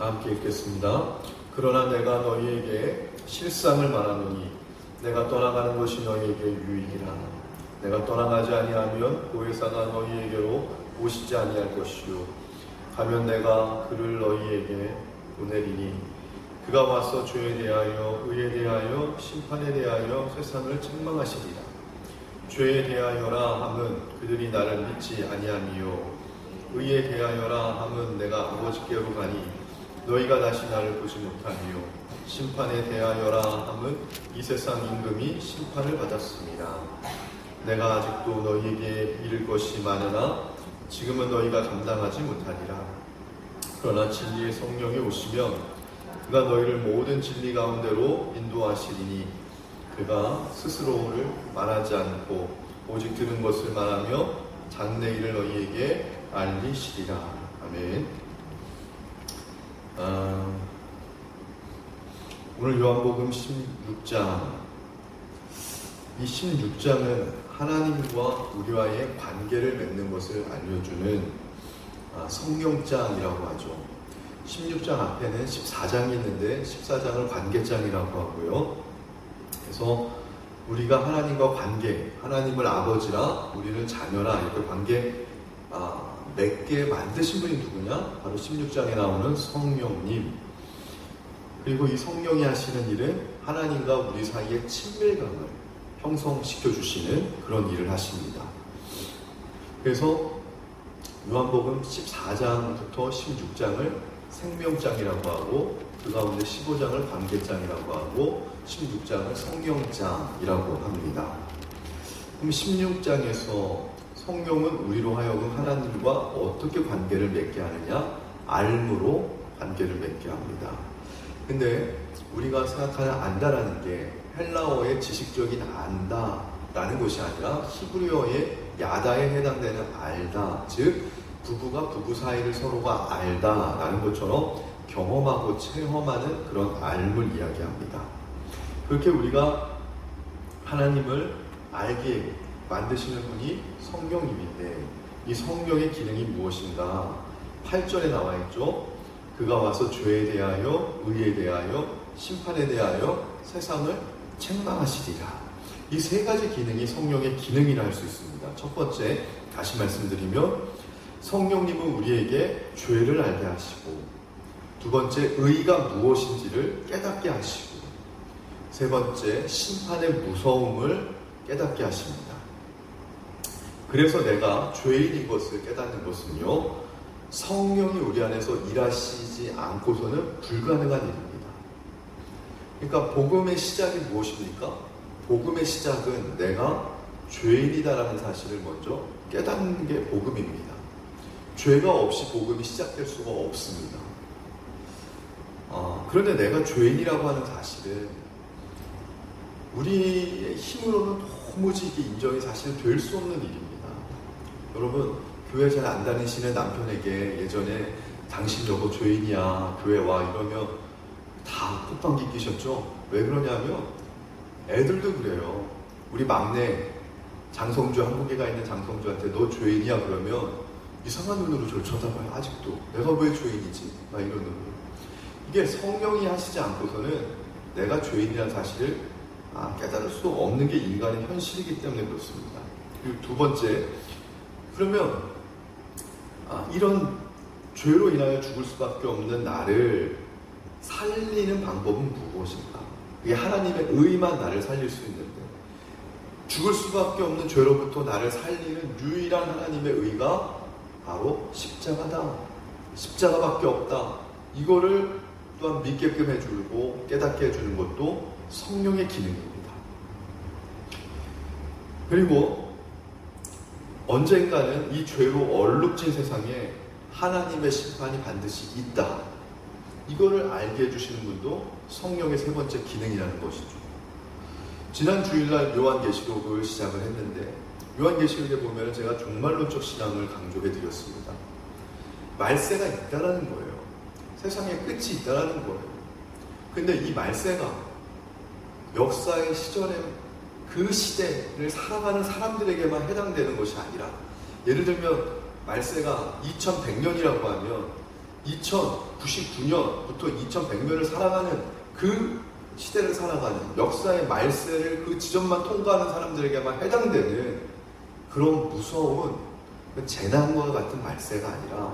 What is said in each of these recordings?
함께 읽겠습니다. 그러나 내가 너희에게 실상을 말하노니 내가 떠나가는 것이 너희에게 유익이라. 내가 떠나가지 아니하면 보혜사가 너희에게로 오시지 아니할 것이요 가면 내가 그를 너희에게 보내리니 그가 와서 죄에 대하여 의에 대하여 심판에 대하여 세상을 책망하시리라. 죄에 대하여라 함은 그들이 나를 믿지 아니함이요 의에 대하여라 함은 내가 아버지께로 가니 너희가 다시 나를 보지 못하며 심판에 대하여라 함은 이 세상 임금이 심판을 받았습니다. 내가 아직도 너희에게 이를 것이 많으나 지금은 너희가 감당하지 못하리라. 그러나 진리의 성령이 오시면 그가 너희를 모든 진리 가운데로 인도하시리니 그가 스스로를 말하지 않고 오직 들은 것을 말하며 장래일을 너희에게 알리시리라. 아멘. 오늘 요한복음 16장, 이 16장은 하나님과 우리와의 관계를 맺는 것을 알려주는 성령장이라고 하죠. 16장 앞에는 14장이 있는데 14장을 관계장이라고 하고요. 그래서 우리가 하나님과 관계, 하나님을 아버지라 우리는 자녀라 이렇게 관계 맺게 만드신 분이 누구냐? 바로 16장에 나오는 성령님. 그리고 이 성령이 하시는 일은 하나님과 우리 사이의 친밀감을 형성시켜 주시는 그런 일을 하십니다. 그래서 요한복음 14장부터 16장을 생명장이라고 하고 그 가운데 15장을 관계장이라고 하고 16장을 성령장이라고 합니다. 그럼 16장에서 성령은 우리로 하여금 하나님과 어떻게 관계를 맺게 하느냐? 알므로 관계를 맺게 합니다. 근데 우리가 생각하는 안다라는 게 헬라어의 지식적인 안다라는 것이 아니라 히브리어의 야다에 해당되는 알다, 즉 부부가 부부 사이를 서로가 알다라는 것처럼 경험하고 체험하는 그런 알을 이야기합니다. 그렇게 우리가 하나님을 알게 만드시는 분이 성령님인데 이 성령의 기능이 무엇인가? 8절에 나와 있죠. 그가 와서 죄에 대하여 의에 대하여 심판에 대하여 세상을 책망하시리라. 이 세 가지 기능이 성령의 기능이라 할 수 있습니다. 첫 번째, 다시 말씀드리면 성령님은 우리에게 죄를 알게 하시고, 두 번째, 의가 무엇인지를 깨닫게 하시고, 세 번째, 심판의 무서움을 깨닫게 하십니다. 그래서 내가 죄인인 것을 깨닫는 것은요, 성령이 우리 안에서 일하시지 않고서는 불가능한 일입니다. 그러니까 복음의 시작이 무엇입니까? 복음의 시작은 내가 죄인이다라는 사실을 먼저 깨닫는 게 복음입니다. 죄가 없이 복음이 시작될 수가 없습니다. 그런데 내가 죄인이라고 하는 사실은 우리의 힘으로는 도무지 이게 인정이 사실 될 수 없는 일입니다. 여러분, 교회 잘 안 다니시는 남편에게 예전에 당신 여보 죄인이야 교회 와 이러면 다 콧방귀 끼셨죠? 왜 그러냐면 애들도 그래요. 우리 막내 장성주, 한국에 가 있는 장성주한테 너 죄인이야 그러면 이상한 눈으로 저를 쳐다봐요. 아직도 내가 왜 죄인이지? 막 이런 눈으로. 이게 성령이 하시지 않고서는 내가 죄인이라는 사실을 깨달을 수 없는 게 인간의 현실이기 때문에 그렇습니다. 그리고 두 번째, 그러면 이런 죄로 인하여 죽을 수밖에 없는 나를 살리는 방법은 무엇인가? 이게 하나님의 의만 나를 살릴 수 있는데 죽을 수밖에 없는 죄로부터 나를 살리는 유일한 하나님의 의가 바로 십자가다. 십자가밖에 없다. 이거를 또한 믿게끔 해주고 깨닫게 해주는 것도 성령의 기능입니다. 그리고 언젠가는 이 죄로 얼룩진 세상에 하나님의 심판이 반드시 있다. 이거를 알게 해주시는 분도 성령의 세 번째 기능이라는 것이죠. 지난 주일날 요한계시록을 시작을 했는데 요한계시록에 보면 제가 종말론적 신앙을 강조해 드렸습니다. 말세가 있다라는 거예요. 세상에 끝이 있다라는 거예요. 근데 이 말세가 역사의 시절에 그 시대를 살아가는 사람들에게만 해당되는 것이 아니라, 예를 들면 말세가 2100년이라고 하면 2099년부터 2100년을 살아가는 그 시대를 살아가는 역사의 말세를 그 지점만 통과하는 사람들에게만 해당되는 그런 무서운 재난과 같은 말세가 아니라,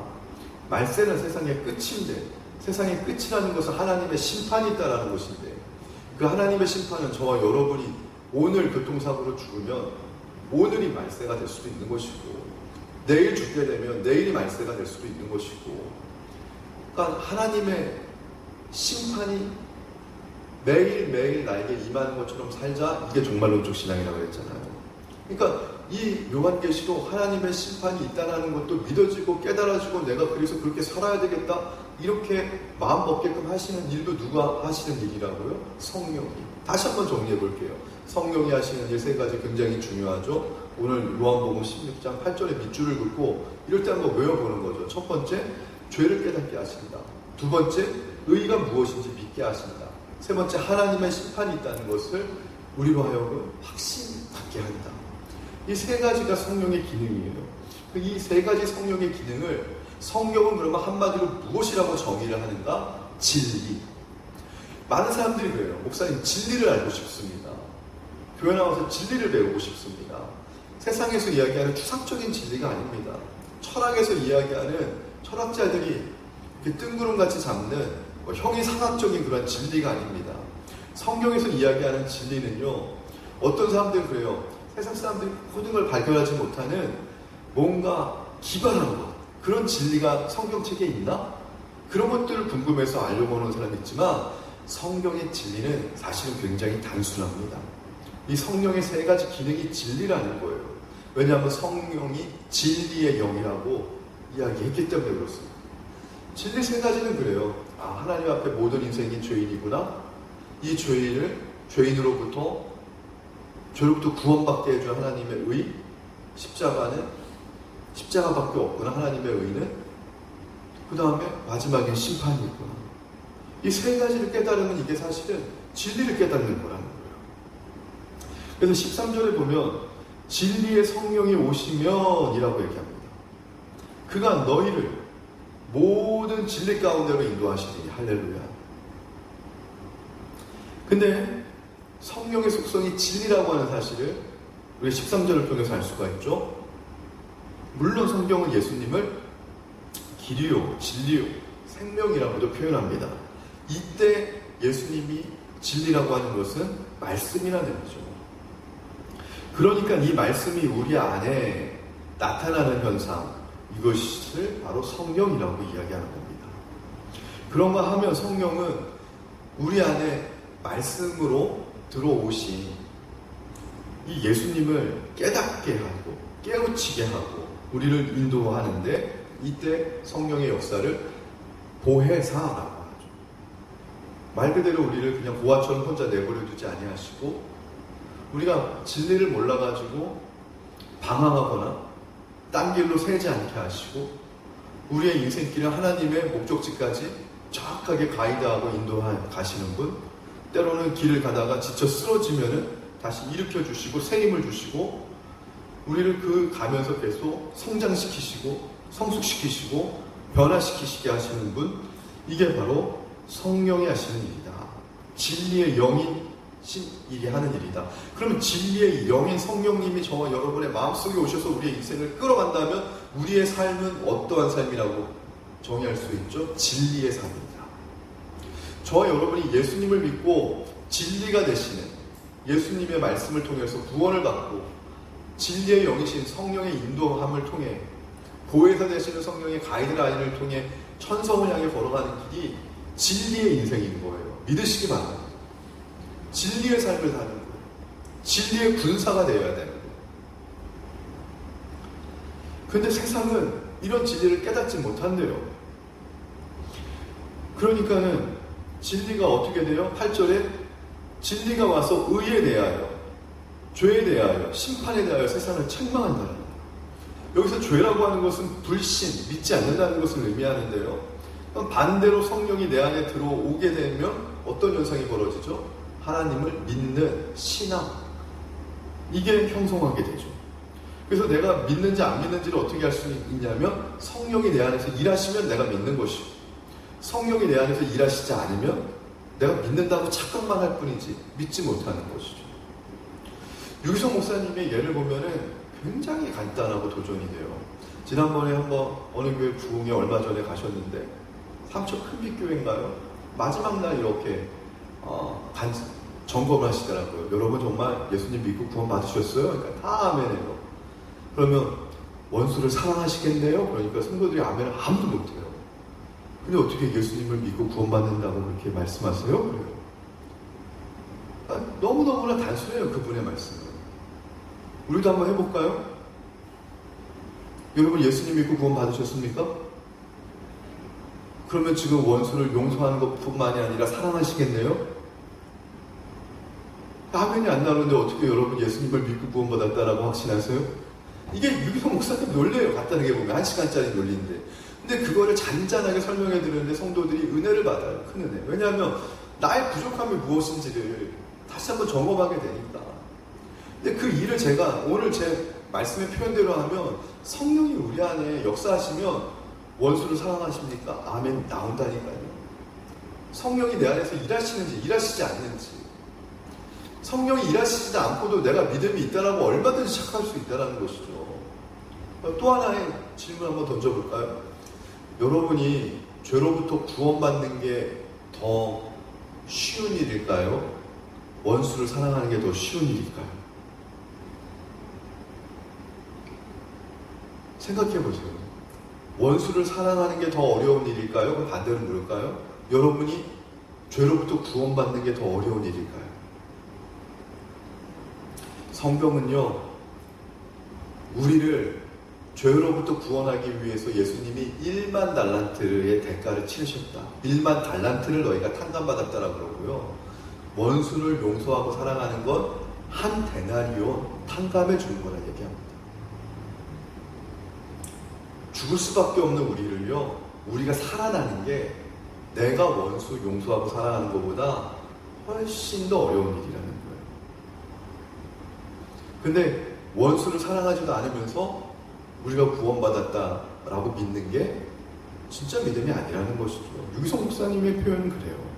말세는 세상의 끝인데, 세상의 끝이라는 것은 하나님의 심판이 있다라는 것인데, 그 하나님의 심판은 저와 여러분이 오늘 교통사고로 죽으면 오늘이 말세가 될 수도 있는 것이고, 내일 죽게 되면 내일이 말세가 될 수도 있는 것이고, 그러니까 하나님의 심판이 매일매일 나에게 임하는 것처럼 살자, 이게 종말론적 신앙이라고 했잖아요. 그러니까 이 요한계시로 하나님의 심판이 있다는 것도 믿어지고 깨달아지고, 내가 그래서 그렇게 살아야 되겠다 이렇게 마음 먹게끔 하시는 일도 누가 하시는 일이라고요? 성령이. 다시 한번 정리해 볼게요. 성령이 하시는 일 세 가지 굉장히 중요하죠. 오늘 요한복음 16장 8절에 밑줄을 긋고 이럴 때 한번 외워보는 거죠. 첫 번째, 죄를 깨닫게 하신다. 두 번째, 의가 무엇인지 믿게 하신다. 세 번째, 하나님의 심판이 있다는 것을 우리로 하여금 확신 갖게 한다. 이 세 가지가 성령의 기능이에요. 이 세 가지 성령의 기능을 성경은 그러면 한마디로 무엇이라고 정의를 하는가? 진리. 많은 사람들이 그래요. 목사님, 진리를 알고 싶습니다. 교회 나와서 진리를 배우고 싶습니다. 세상에서 이야기하는 추상적인 진리가 아닙니다. 철학에서 이야기하는 철학자들이 이렇게 뜬구름같이 잡는 형이상학적인 그런 진리가 아닙니다. 성경에서 이야기하는 진리는요, 어떤 사람들은 그래요. 세상 사람들이 모든 걸 발견하지 못하는 뭔가 기발한 것, 그런 진리가 성경책에 있나? 그런 것들을 궁금해서 알려고 하는 사람이 있지만, 성경의 진리는 사실은 굉장히 단순합니다. 이 성령의 세 가지 기능이 진리라는 거예요. 왜냐하면 성령이 진리의 영이라고 이야기했기 때문에 그렇습니다. 진리 세 가지는 그래요. 하나님 앞에 모든 인생이 죄인이구나. 이 죄인으로부터 구원받게 해준 하나님의 의, 십자가밖에 없구나. 하나님의 의는. 그 다음에 마지막엔 심판이 있구나. 이 세 가지를 깨달으면 이게 사실은 진리를 깨닫는 거라는 거예요. 그래서 13절에 보면 진리의 성령이 오시면 이라고 얘기합니다. 그가 너희를 모든 진리 가운데로 인도하시니. 할렐루야. 근데 성령의 속성이 진리라고 하는 사실을 우리 13절을 통해서 알 수가 있죠. 물론 성경은 예수님을 길이요, 진리요, 생명이라고도 표현합니다. 이때 예수님이 진리라고 하는 것은 말씀이라는 의미죠. 그러니까 이 말씀이 우리 안에 나타나는 현상, 이것을 바로 성령이라고 이야기하는 겁니다. 그런가 하면 성령은 우리 안에 말씀으로 들어오신 이 예수님을 깨닫게 하고 깨우치게 하고 우리를 인도하는데, 이때 성령의 역사를 보혜사라고 하죠. 말 그대로 우리를 그냥 보아처럼 혼자 내버려 두지 아니하시고, 우리가 진리를 몰라가지고 방황하거나 딴 길로 새지 않게 하시고, 우리의 인생길을 하나님의 목적지까지 정확하게 가이드하고 인도하시는 분, 때로는 길을 가다가 지쳐 쓰러지면은 다시 일으켜 주시고 새 힘을 주시고, 우리를 그 가면서 계속 성장시키시고 성숙시키시고 변화시키시게 하시는 분, 이게 바로 성령이 하시는 일이다. 진리의 영이 이게 하는 일이다. 그러면 진리의 영인 성령님이 저와 여러분의 마음속에 오셔서 우리의 인생을 끌어간다면 우리의 삶은 어떠한 삶이라고 정의할 수 있죠? 진리의 삶입니다. 저와 여러분이 예수님을 믿고 진리가 되시는 예수님의 말씀을 통해서 구원을 받고, 진리의 영이신 성령의 인도함을 통해, 보혜사 되시는 성령의 가이드라인을 통해 천성을 향해 걸어가는 길이 진리의 인생인 거예요. 믿으시기 바랍니다. 진리의 삶을 사는 거예요. 진리의 군사가 되어야 되는 거예요. 근데 세상은 이런 진리를 깨닫지 못한대요. 그러니까는 진리가 어떻게 돼요? 8절에 진리가 와서 의에 대하여, 죄에 대하여, 심판에 대하여 세상을 책망한다는 거예요. 여기서 죄라고 하는 것은 불신, 믿지 않는다는 것을 의미하는데요. 그럼 반대로 성령이 내 안에 들어오게 되면 어떤 현상이 벌어지죠? 하나님을 믿는 신앙, 이게 형성하게 되죠. 그래서 내가 믿는지 안 믿는지를 어떻게 할 수 있냐면 성령이 내 안에서 일하시면 내가 믿는 것이고, 성령이 내 안에서 일하시지 않으면 내가 믿는다고 착각만 할 뿐이지 믿지 못하는 것이죠. 유기성 목사님의 예를 보면은 굉장히 간단하고 도전이 돼요. 지난번에 한번 어느 교회 부흥에 얼마 전에 가셨는데 삼척 큰빛교회인가요? 마지막 날 이렇게 점검을 하시더라고요. 여러분 정말 예수님 믿고 구원 받으셨어요? 그러니까 다 아멘해요. 그러면 원수를 사랑하시겠네요? 그러니까 성도들이 아멘을 아무도 못해요. 근데 어떻게 예수님을 믿고 구원받는다고 그렇게 말씀하세요? 그래요. 너무너무나 단순해요, 그분의 말씀은. 우리도 한번 해볼까요? 여러분 예수님 믿고 구원 받으셨습니까? 그러면 지금 원수를 용서하는 것뿐만이 아니라 사랑하시겠네요? 아멘이 안 나오는데 어떻게 여러분 예수님을 믿고 구원받았다라고 확신하세요? 이게 유기성 목사님 논리예요. 간단하게 보면 1시간짜리 논리인데. 근데 그거를 잔잔하게 설명해 드리는데 성도들이 은혜를 받아요. 큰 은혜. 왜냐하면 나의 부족함이 무엇인지를 다시 한번 점검하게 되니까. 근데 그 일을 제가 오늘 제 말씀의 표현대로 하면 성령이 우리 안에 역사하시면 원수를 사랑하십니까? 아멘 나온다니까요. 성령이 내 안에서 일하시는지 일하시지 않는지. 성령이 일하시지 않고도 내가 믿음이 있다라고 얼마든지 착할 수 있다는 것이죠. 또 하나의 질문 한번 던져볼까요? 여러분이 죄로부터 구원받는 게 더 쉬운 일일까요? 원수를 사랑하는 게 더 쉬운 일일까요? 생각해보세요. 원수를 사랑하는 게 더 어려운 일일까요? 그럼 반대로 물을까요? 여러분이 죄로부터 구원받는 게 더 어려운 일일까요? 성경은요, 우리를 죄로부터 구원하기 위해서 예수님이 1만 달란트의 대가를 치르셨다. 1만 달란트를 너희가 탕감받았다라고 그러고요. 원수를 용서하고 사랑하는 건 한 데나리온 탕감해 주는 거라 얘기합니다. 죽을 수밖에 없는 우리를요, 우리가 살아나는 게 내가 원수 용서하고 사랑하는 것보다 훨씬 더 어려운 일이라는 거예요. 근데 원수를 사랑하지도 않으면서 우리가 구원받았다라고 믿는 게 진짜 믿음이 아니라는 것이죠. 유기성 목사님의 표현은 그래요.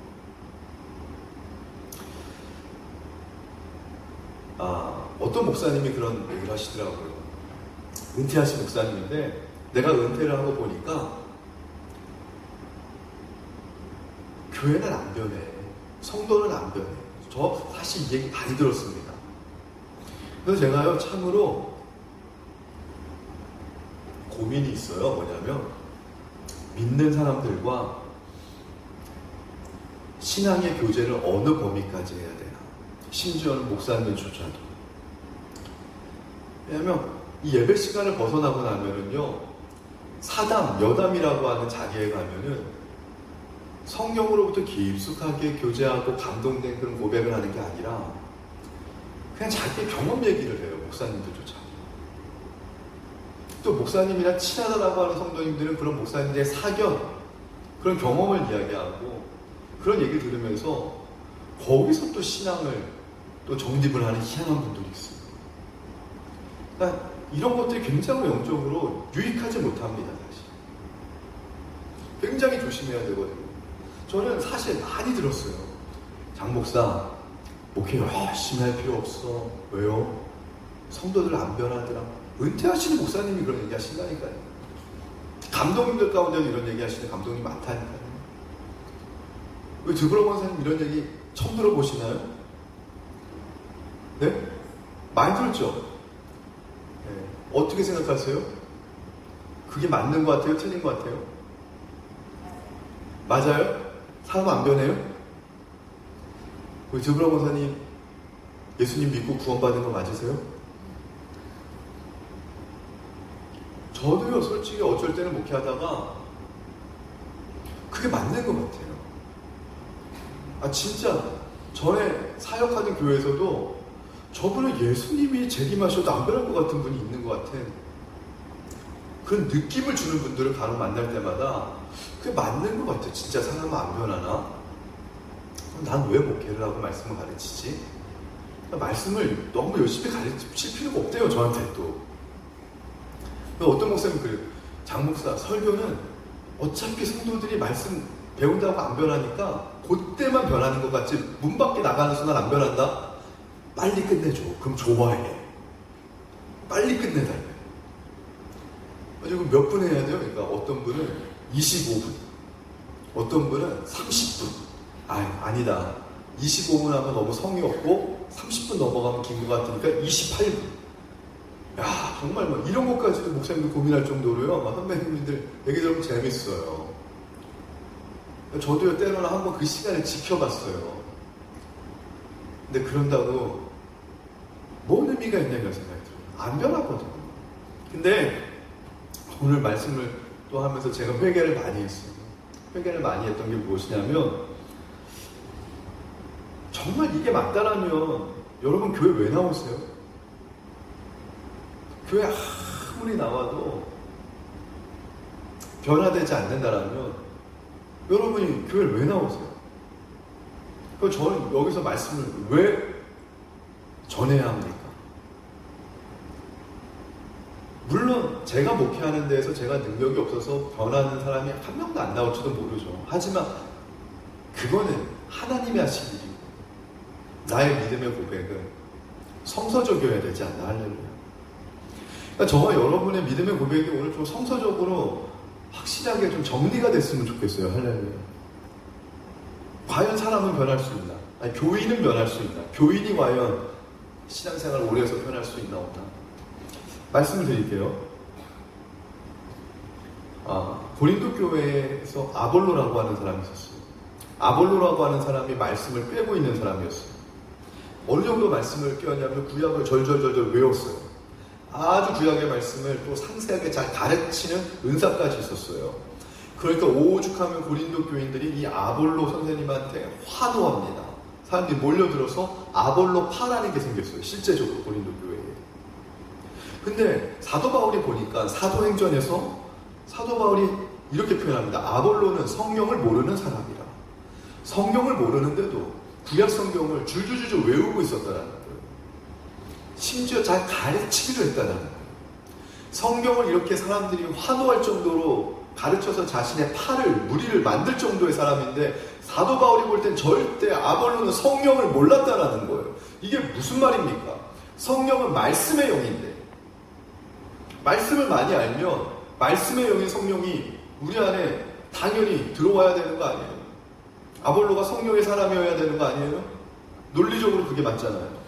어떤 목사님이 그런 얘기를 하시더라고요. 은퇴하신 목사님인데 내가 은퇴를 하고 보니까 교회는 안 변해. 성도는 안 변해. 저 사실 이 얘기 많이 들었습니다. 그래서 제가요, 참으로 고민이 있어요. 뭐냐면, 믿는 사람들과 신앙의 교제를 어느 범위까지 해야 되나. 심지어는 목사님조차도. 왜냐면, 이 예배 시간을 벗어나고 나면은요, 사담, 여담이라고 하는 자리에 가면은 성령으로부터 깊숙하게 교제하고 감동된 그런 고백을 하는 게 아니라 그냥 자기의 경험 얘기를 해요. 목사님들조차. 또 목사님이랑 친하다라고 하는 성도님들은 그런 목사님들의 사견, 그런 경험을 이야기하고 그런 얘기를 들으면서 거기서 또 신앙을 또 정립을 하는 희한한 분들이 있어요. 그러니까 이런 것들이 굉장히 영적으로 유익하지 못합니다. 사실. 굉장히 조심해야 되거든요. 저는 사실 많이 들었어요. 장 목사, 목회 열심히 할 필요 없어. 왜요? 성도들 안 변하더라. 은퇴하시는 목사님이 그런 얘기 하신다니까요. 감독님들 가운데도 이런 얘기 하시는 감독님 많다니까요. 왜 드브로 권사님 이런 얘기 처음 들어보시나요? 네? 많이 들었죠? 네. 어떻게 생각하세요? 그게 맞는 것 같아요? 틀린 것 같아요? 맞아요? 사람 안 변해요? 우리 드브로 권사님 예수님 믿고 구원받은 거 맞으세요? 저도요, 솔직히 어쩔 때는 목회하다가 그게 맞는 것 같아요. 진짜 전에 사역하는 교회에서도 저분은 예수님이 재림하셔도 안 변할 것 같은 분이 있는 것 같은 그런 느낌을 주는 분들을 간혹 만날 때마다 그게 맞는 것 같아요. 진짜 사람은 안 변하나? 난 왜 목회를 하고 말씀을 가르치지? 말씀을 너무 열심히 가르칠 필요가 없대요. 저한테 또. 어떤 목사님은 그래요. 장 목사, 설교는 어차피 성도들이 말씀 배운다고 안 변하니까 그때만 변하는 것 같지 문 밖에 나가는 순간 안 변한다? 빨리 끝내줘. 그럼 좋아해. 빨리 끝내달래. 그리고 몇 분 해야 돼요? 그러니까 어떤 분은 25분, 어떤 분은 30분. 아니다. 25분 하면 너무 성의 없고 30분 넘어가면 긴 것 같으니까 28분. 야, 정말 뭐 이런 것까지도 목사님들 고민할 정도로요. 선배님들 얘기 들으면 재밌어요. 저도요, 때로는 한번 그 시간을 지켜봤어요. 근데 그런다고 뭔 의미가 있냐 이런 생각이 들어요. 안 변하거든요. 근데 오늘 말씀을 또 하면서 제가 회개를 많이 했어요. 회개를 많이 했던 게 무엇이냐면, 정말 이게 맞다라면 여러분 교회 왜 나오세요? 교회 아무리 나와도 변화되지 않는다라면 여러분이 교회를 왜 나오세요? 그럼 저는 여기서 말씀을 왜 전해야 합니까? 물론 제가 목회하는 데에서 제가 능력이 없어서 변하는 사람이 한 명도 안 나올지도 모르죠. 하지만 그거는 하나님이 하신 일이고 나의 믿음의 고백은 성서적이어야 되지 않나. 할렐루야. 그러니까 저와 여러분의 믿음의 고백이 오늘 좀 성서적으로 확실하게 좀 정리가 됐으면 좋겠어요. 할렐루야. 과연 사람은 변할 수 있나? 아니, 교인은 변할 수 있나? 교인이 과연 신앙생활을 오래 해서 변할 수 있나 없나? 말씀을 드릴게요. 고린도 교회에서 아볼로라고 하는 사람이 있었어요. 아볼로라고 하는 사람이 말씀을 꿰고 있는 사람이었어요. 어느 정도 말씀을 꿰었냐면 구약을 절절절절 외웠어요. 아주 구약의 말씀을 또 상세하게 잘 가르치는 은사까지 있었어요. 그러니까 오죽하면 고린도 교인들이 이 아볼로 선생님한테 환호합니다. 사람들이 몰려들어서 아볼로파라는 게 생겼어요. 실제적으로 고린도 교회에. 근데 사도 바울이 보니까 사도행전에서 사도 바울이 이렇게 표현합니다. 아볼로는 성경을 모르는 사람이라. 성경을 모르는데도 구약 성경을 줄줄줄 외우고 있었다는 거예요. 심지어 잘 가르치기도 했다는 거예요. 성경을 이렇게 사람들이 환호할 정도로 가르쳐서 자신의 무리를 만들 정도의 사람인데 사도 바울이 볼 땐 절대 아볼로는 성경을 몰랐다라는 거예요. 이게 무슨 말입니까? 성경은 말씀의 영인데 말씀을 많이 알면 말씀의 영인 성령이 우리 안에 당연히 들어와야 되는 거 아니에요? 아볼로가 성령의 사람이어야 되는 거 아니에요? 논리적으로 그게 맞잖아요.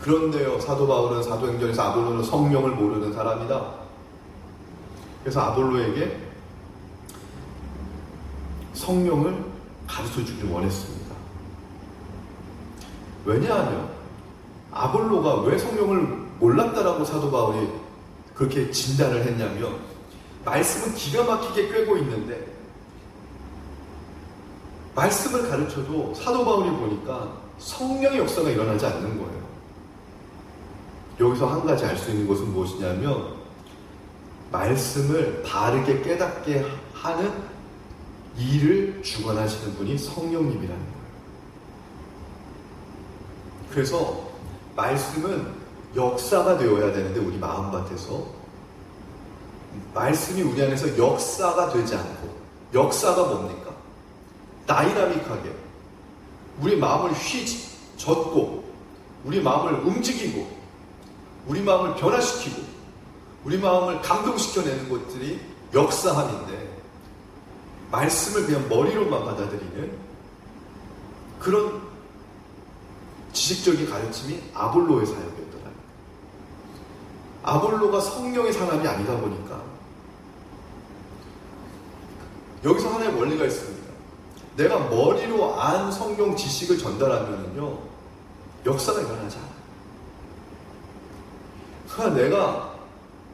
그런데요, 사도 바울은 사도행전에서 아볼로는 성령을 모르는 사람이다. 그래서 아볼로에게 성령을 가르쳐주길 원했습니다. 왜냐하면 아볼로가 왜 성령을 몰랐다라고 사도 바울이 그렇게 진단을 했냐면 말씀은 기가 막히게 꿰고 있는데 말씀을 가르쳐도 사도 바울이 보니까 성령의 역사가 일어나지 않는 거예요. 여기서 한 가지 알 수 있는 것은 무엇이냐면 말씀을 바르게 깨닫게 하는 일을 주관하시는 분이 성령님이라는 거예요. 그래서 말씀은 역사가 되어야 되는데 우리 마음밭에서 말씀이 우리 안에서 역사가 되지 않고, 역사가 뭡니까? 다이나믹하게 우리 마음을 휘젓고 우리 마음을 움직이고 우리 마음을 변화시키고 우리 마음을 감동시켜내는 것들이 역사함인데 말씀을 그냥 머리로만 받아들이는 그런 지식적인 가르침이 아볼로의 사역이었더라. 아볼로가 성령의 사람이 아니다 보니까 여기서 하나의 원리가 있습니다. 내가 머리로 안 성경 지식을 전달하면요 역사가 일어나지 않아요. 그러니까 내가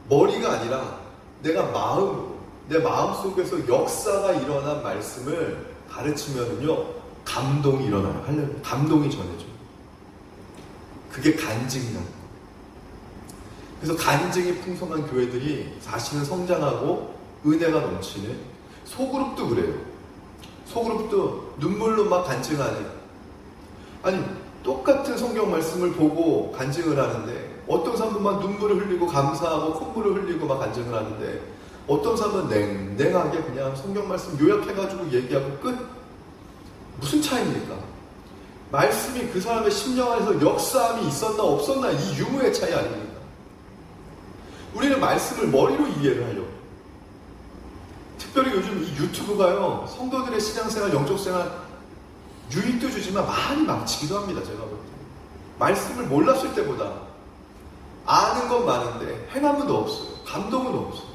머리가 아니라 내가 마음으로 내 마음속에서 역사가 일어난 말씀을 가르치면요 감동이 일어나요. 할렐루야. 감동이 전해져요. 그게 간증이 나는 거예요. 그래서 간증이 풍성한 교회들이 자신은 성장하고 은혜가 넘치는 소그룹도 그래요. 소그룹도 눈물로 막 간증하는, 아니 똑같은 성경 말씀을 보고 간증을 하는데 어떤 사람들만 눈물을 흘리고 감사하고 콧물을 흘리고 막 간증을 하는데 어떤 사람은 냉랭하게 그냥 성경 말씀 요약해가지고 얘기하고 끝. 무슨 차이입니까? 말씀이 그 사람의 심령 안에서 역사함이 있었나 없었나 이 유무의 차이 아닙니까? 우리는 말씀을 머리로 이해를 하려고. 특별히 요즘 이 유튜브가요, 성도들의 신앙생활, 영적생활 유익도 주지만 많이 망치기도 합니다. 제가 볼 때. 말씀을 몰랐을 때보다 아는 건 많은데 행함은 없어요. 감동은 없어요.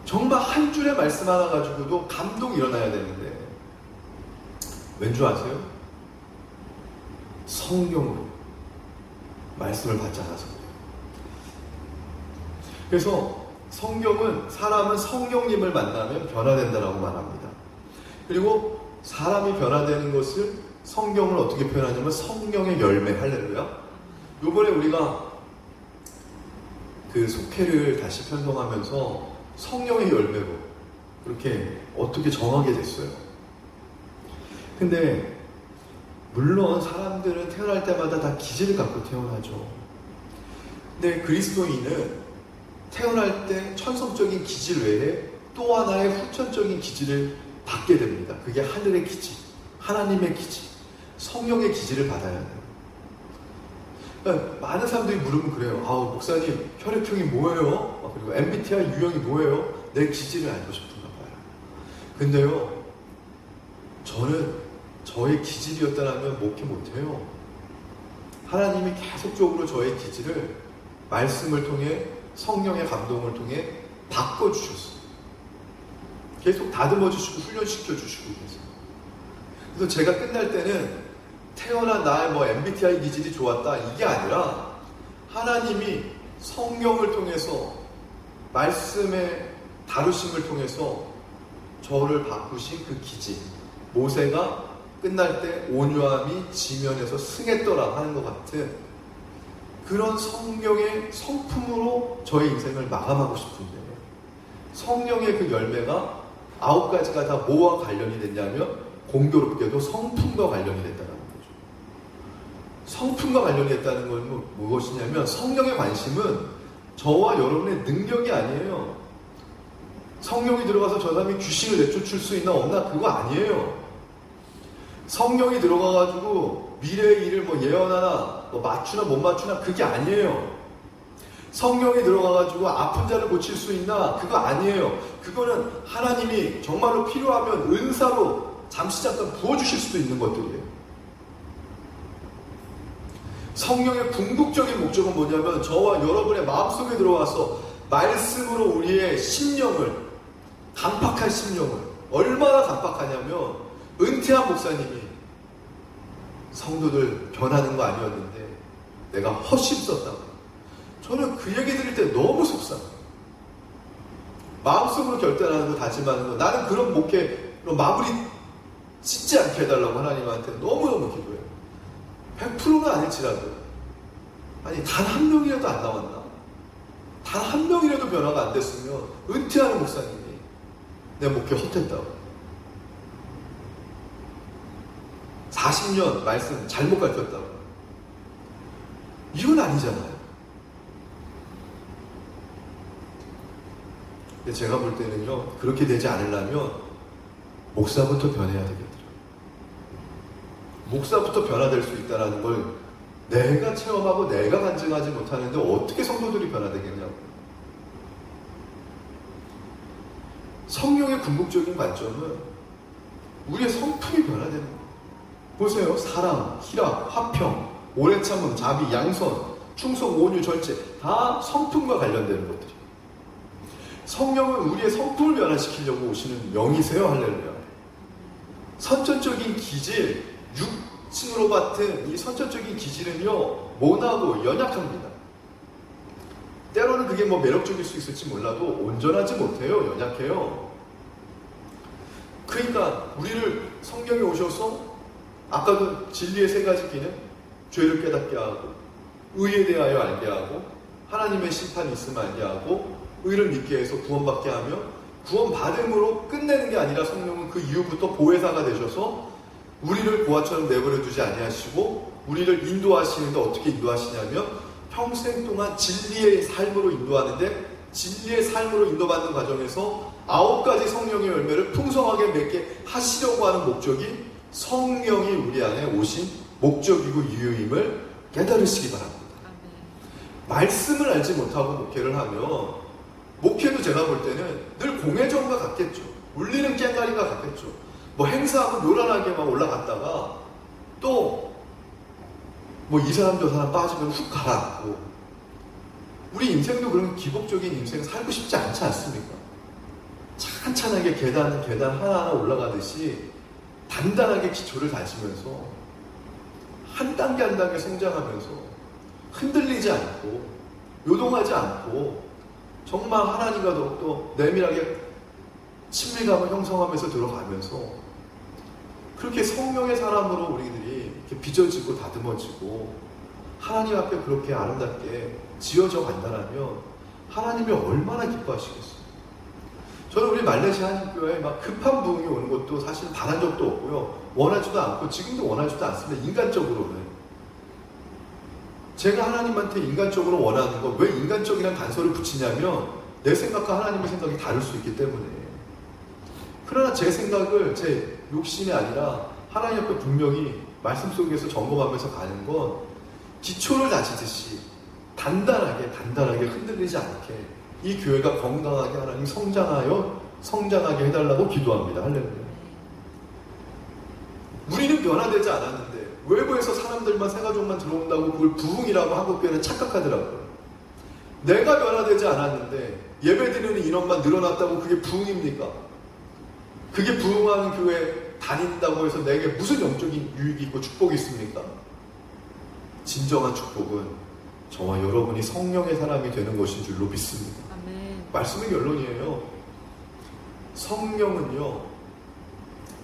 정말 한 줄의 말씀 하나 가지고도 감동이 일어나야 되는데 왠 줄 아세요? 성경으로 말씀을 받지 않아서 그래요. 그래서 성경은 사람은 성령님을 만나면 변화된다라고 말합니다. 그리고 사람이 변화되는 것을 성경을 어떻게 표현하냐면 성령의 열매, 할렐루야. 요번에 우리가 그 속회를 다시 편성하면서 성령의 열매로 그렇게 어떻게 정하게 됐어요. 근데 물론 사람들은 태어날 때마다 다 기질을 갖고 태어나죠. 근데 그리스도인은 태어날 때 천성적인 기질 외에 또 하나의 후천적인 기질을 받게 됩니다. 그게 하늘의 기질, 하나님의 기질, 성령의 기질을 받아야 돼요. 그러니까 많은 사람들이 물으면 그래요. 아우, 목사님, 혈액형이 뭐예요? 그리고 MBTI 유형이 뭐예요? 내 기질을 알고 싶은가 봐요. 근데요, 저는 저의 기질이었다면 목회 못해요. 하나님이 계속적으로 저의 기질을 말씀을 통해 성령의 감동을 통해 바꿔주셨어요. 계속 다듬어 주시고 훈련시켜 주시고 계세요. 그래서 제가 끝날 때는 태어난 나의 MBTI 기질이 좋았다 이게 아니라 하나님이 성령을 통해서 말씀의 다루심을 통해서 저를 바꾸신 그 기질, 모세가 끝날 때 온유함이 지면에서 승했더라 하는 것 같은 그런 성령의 성품으로 저의 인생을 마감하고 싶은데 성령의 그 열매가 9가지가 다 뭐와 관련이 됐냐면 공교롭게도 성품과 관련이 됐다는 거죠. 성품과 관련이 됐다는 건 무엇이냐면 성령의 관심은 저와 여러분의 능력이 아니에요. 성령이 들어가서 저 사람이 귀신을 내쫓을 수 있나 없나 그거 아니에요. 성령이 들어가가지고 미래의 일을 예언하나 맞추나 못 맞추나 그게 아니에요. 성령이 들어가가지고 아픈 자를 고칠 수 있나 그거 아니에요. 그거는 하나님이 정말로 필요하면 은사로 잠시 잠깐 부어주실 수도 있는 것들이에요. 성령의 궁극적인 목적은 뭐냐면 저와 여러분의 마음속에 들어와서 말씀으로 우리의 심령을, 간팍한 심령을, 얼마나 간팍하냐면 은퇴한 목사님이 성도들 변하는 거 아니었는데 내가 헛심 썼다고. 저는 그 얘기 들을 때 너무 속상해요. 마음속으로 결단하는 거, 다짐하는 거, 나는 그런 목회로 마무리 짓지 않게 해달라고 하나님한테 너무너무 기도해요. 100%는 아닐지라도 아니 단 한 명이라도 안 나왔나? 단 한 명이라도 변화가 안 됐으면 은퇴하는 목사님이 내 목회 헛했다고. 40년 말씀 잘못 가르쳤다고. 이건 아니잖아요. 근데 제가 볼 때는요, 그렇게 되지 않으려면 목사부터 변해야 되겠더라고요. 목사부터 변화될 수 있다는 걸 내가 체험하고 내가 간증하지 못하는데 어떻게 성도들이 변화되겠냐고. 성령의 궁극적인 관점은 우리의 성품이 변화되는 거예요. 보세요. 사랑, 희락, 화평, 오래 참음, 자비, 양선, 충성, 온유, 절제 다 성품과 관련되는 것들이에요. 성령은 우리의 성품을 변화시키려고 오시는 영이세요. 할렐루야. 선천적인 기질, 육신으로 받은 이 선천적인 기질은요, 모나고 연약합니다. 때로는 그게 매력적일 수 있을지 몰라도 온전하지 못해요. 연약해요. 그러니까 우리를 성경에 오셔서 아까도 진리의 3가지 기능, 죄를 깨닫게 하고, 의에 대하여 알게 하고, 하나님의 심판이 있음을 알게 하고, 의를 믿게 해서 구원받게 하며, 구원받음으로 끝내는 게 아니라 성령은 그 이후부터 보혜사가 되셔서 우리를 고아처럼 내버려 두지 아니하시고 우리를 인도하시는데 어떻게 인도하시냐면 평생 동안 진리의 삶으로 인도하는데 진리의 삶으로 인도받는 과정에서 9가지 성령의 열매를 풍성하게 맺게 하시려고 하는 목적이 성령이 우리 안에 오신 목적이고 이유임을 깨달으시기 바랍니다. 말씀을 알지 못하고 목회를 하면 목회도 제가 볼 때는 늘 공회전과 같겠죠. 울리는 꽹과리가 같겠죠. 뭐 행사하면 요란하게 막 올라갔다가 또 뭐 이 사람 저 사람 빠지면 훅 가라앉고, 우리 인생도 그런 기복적인 인생 살고 싶지 않지 않습니까? 찬찬하게 계단 하나하나 올라가듯이 단단하게 기초를 다지면서 한 단계 한 단계 성장하면서 흔들리지 않고 요동하지 않고 정말 하나님과 더욱더 내밀하게 친밀감을 형성하면서 들어가면서 그렇게 성령의 사람으로 우리들이 이렇게 빚어지고 다듬어지고 하나님 앞에 그렇게 아름답게 지어져 간다면 하나님이 얼마나 기뻐하시겠어요. 저는 우리 말레이시아 한인교회에 막 급한 부흥이 오는 것도 사실 바란 적도 없고요. 원하지도 않고 지금도 원하지도 않습니다. 인간적으로는. 제가 하나님한테 인간적으로 원하는 거, 왜 인간적이라는 단서를 붙이냐면 내 생각과 하나님의 생각이 다를 수 있기 때문에. 그러나 제 생각을 제 욕심이 아니라 하나님 앞에 분명히 말씀 속에서 점검하면서 가는 건 기초를 다지듯이 단단하게 흔들리지 않게 이 교회가 건강하게 하나님 성장하게 해달라고 기도합니다. 할렐루야. 우리는 변화되지 않았는데 외부에서 사람들만 새가족만 들어온다고 그걸 부흥이라고 한국교회는 착각하더라고요. 내가 변화되지 않았는데 예배드리는 인원만 늘어났다고 그게 부흥입니까? 그게 부흥하는 교회 다닌다고 해서 내게 무슨 영적인 유익이 있고 축복이 있습니까? 진정한 축복은 저와 여러분이 성령의 사람이 되는 것인 줄로 믿습니다. 아멘. 말씀의 결론이에요. 성령은요,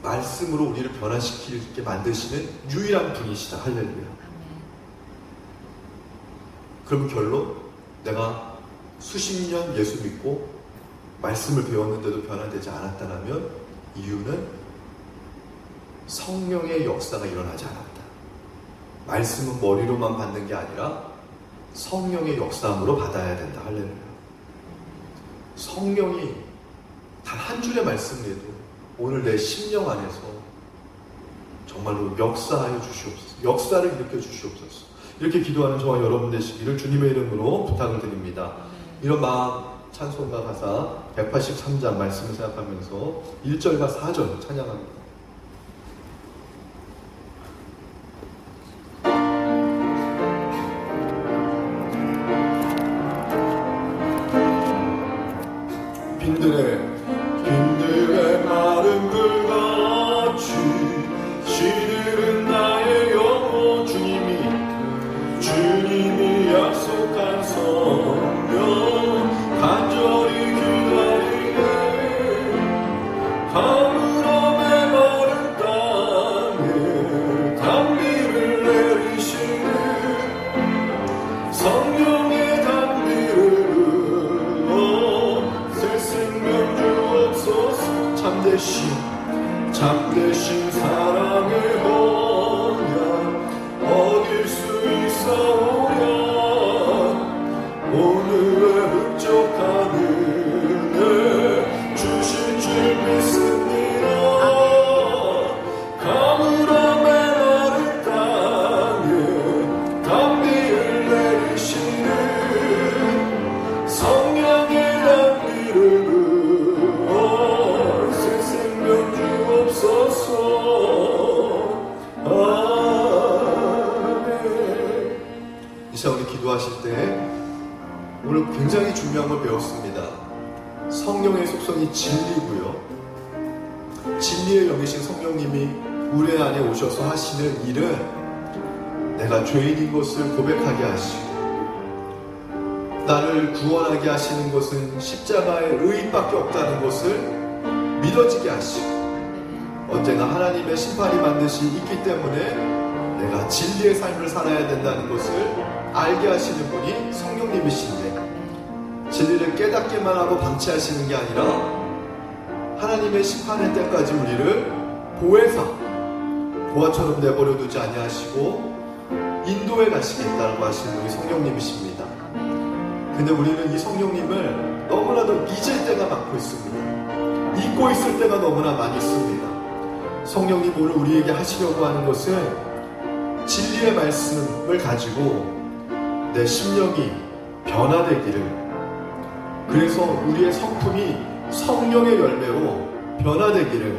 말씀으로 우리를 변화시키게 만드시는 유일한 분이시다. 할렐루야. 아멘. 그럼 결론, 내가 수십 년 예수 믿고 말씀을 배웠는데도 변화되지 않았다면 이유는 성령의 역사가 일어나지 않았다. 말씀은 머리로만 받는 게 아니라 성령의 역사함으로 받아야 된다. 할렐루야. 성령이 단 한 줄의 말씀이라도 오늘 내 심령 안에서 정말로 역사하여 주시옵소서. 역사를 일으켜 주시옵소서. 이렇게 기도하는 저와 여러분 되시기를 주님의 이름으로 부탁을 드립니다. 이런 마음, 찬송가 가사 183장 말씀을 생각하면서 1절과 4절 찬양합니다. 빈들의 마른 불같이 시들은 나의 영혼, 주님이 약속한 성령 간절히 기다리네. 가물어 메마른 땅에 단비를 내리시는 성령의 단비를 새 생명 주옵소서. 참되신 사랑의 언약 얻을 수 있사오랴. 오늘의 흡족한 은혜 주실 줄 믿습니다. 가물어 메마른 땅에 단비를 내리시는 성령의 단비를 새 생명 주옵소서. 이 시간 우리 기도하실 때 오늘 굉장히 중요한 걸 배웠습니다. 성령의 속성이 진리고요. 진리의 영이신 성령님이 우리 안에 오셔서 하시는 일은 내가 죄인인 것을 고백하게 하시고 나를 구원하게 하시는 것은 십자가의 의밖에 없다는 것을 믿어지게 하시고 언제나 하나님의 심판이 반드시 있기 때문에 내가 진리의 삶을 살아야 된다는 것을 알게 하시는 분이 성령님이신데, 진리를 깨닫게만 하고 방치하시는 게 아니라 하나님의 심판의 때까지 우리를 보혜처럼 내버려 두지 아니하시고 인도해 가시겠다고 하시는 분이 성령님이십니다. 근데 우리는 이 성령님을 너무나도 잊을 때가 많고 있습니다. 잊고 있을 때가 너무나 많이 있습니다. 성령님 오늘 우리에게 하시려고 하는 것은 진리의 말씀을 가지고 내 심령이 변화되기를, 그래서 우리의 성품이 성령의 열매로 변화되기를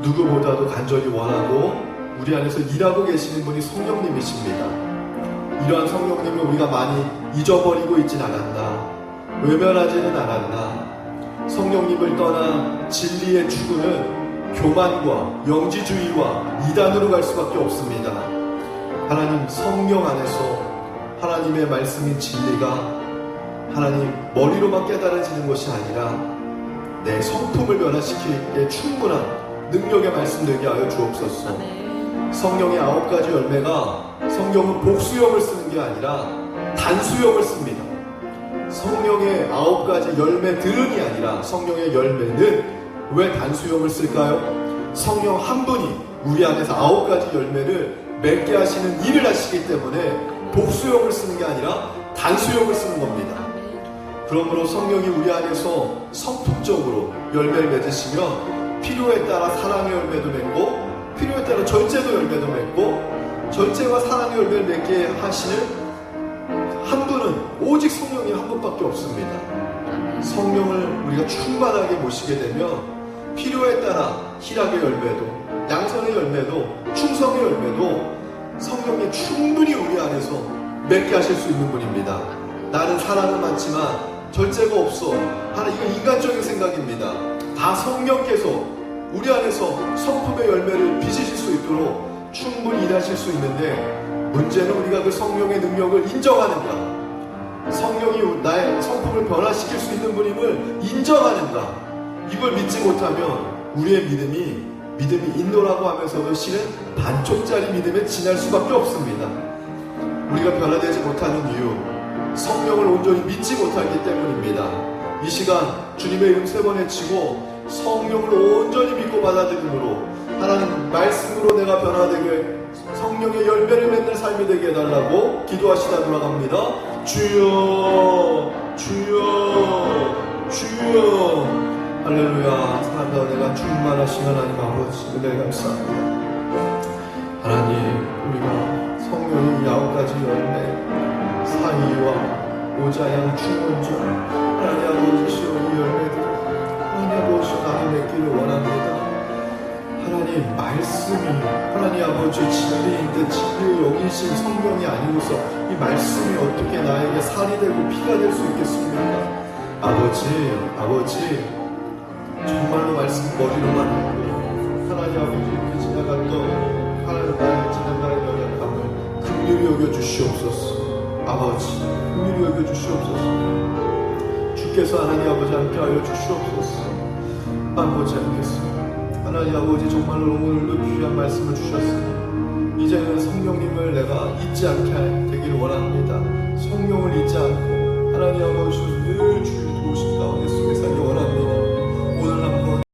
누구보다도 간절히 원하고 우리 안에서 일하고 계시는 분이 성령님이십니다. 이러한 성령님을 우리가 많이 잊어버리고 있진 않았나, 외면하지는 않았나. 성령님을 떠난 진리의 추구는 교만과 영지주의와 이단으로 갈 수밖에 없습니다. 하나님 성령 안에서 하나님의 말씀인 진리가 하나님 머리로만 깨달아지는 것이 아니라 내 성품을 변화시키기에 충분한 능력의 말씀 되게 하여 주옵소서. 성령의 9가지 열매가 성경은 복수형을 쓰는 게 아니라 단수형을 씁니다. 성령의 9가지 열매들은이 아니라 성령의 열매는 왜 단수형을 쓸까요? 성령 한 분이 우리 안에서 9가지 열매를 맺게 하시는 일을 하시기 때문에 복수형을 쓰는 게 아니라 단수형을 쓰는 겁니다. 그러므로 성령이 우리 안에서 성품적으로 열매를 맺으시면 필요에 따라 사랑의 열매도 맺고 필요에 따라 절제도 열매도 맺고 절제와 사랑의 열매를 맺게 하시는 한 분은 오직 성령이 한 분밖에 없습니다. 성령을 우리가 충만하게 모시게 되면 필요에 따라 희락의 열매도 양선의 열매도 충성의 열매도 성령이 충분히 우리 안에서 맺게 하실 수 있는 분입니다. 나는 사랑은 많지만 절제가 없어. 하나, 이건 인간적인 생각입니다. 다 성령께서 우리 안에서 성품의 열매를 빚으실 수 있도록 충분히 일하실 수 있는데, 문제는 우리가 그 성령의 능력을 인정하는가, 성령이 나의 성품을 변화시킬 수 있는 분임을 인정하는가. 이걸 믿지 못하면 우리의 믿음이 인도라고 하면서도 실은 반쪽짜리 믿음에 지날 수밖에 없습니다. 우리가 변화되지 못하는 이유, 성령을 온전히 믿지 못하기 때문입니다. 이 시간 주님의 이름 3번 외치고 성령을 온전히 믿고 받아들임으로 하나님 말씀으로 내가 변화되게 성령의 열매를 맺는 삶이 되게 해달라고 기도하시다 돌아갑니다. 주여 주여 주여. 할렐루야. 사랑과 내가 충만하신 하나님 아버지 은혜 감사합니다. 하나님, 우리가 성령의 9가지 열매 사이와 오자양 충원절 하나님 아버지시여 이 열매들 하나님 아버지 나를 맺기를 원합니다. 하나님 말씀이 하나님 아버지 진리인 듯 진리를 여기신 성령이 아니고서 이 말씀이 어떻게 나에게 살이 되고 피가 될 수 있겠습니까? 아버지 정말로 말씀 머리로만 하고 하나님 아버지 이렇게 지나갔던 하나님 나의 지나가는 연약함을 긍휼히 여겨주시옵소서. 아버지 긍휼히 여겨주시옵소서. 주께서 하나님 아버지 함께 하여 주시옵소서. 아버지 않겠습니다. 하나님 아버지 정말로 오늘도 귀한 말씀을 주셨으니 이제는 성령님을 내가 잊지 않게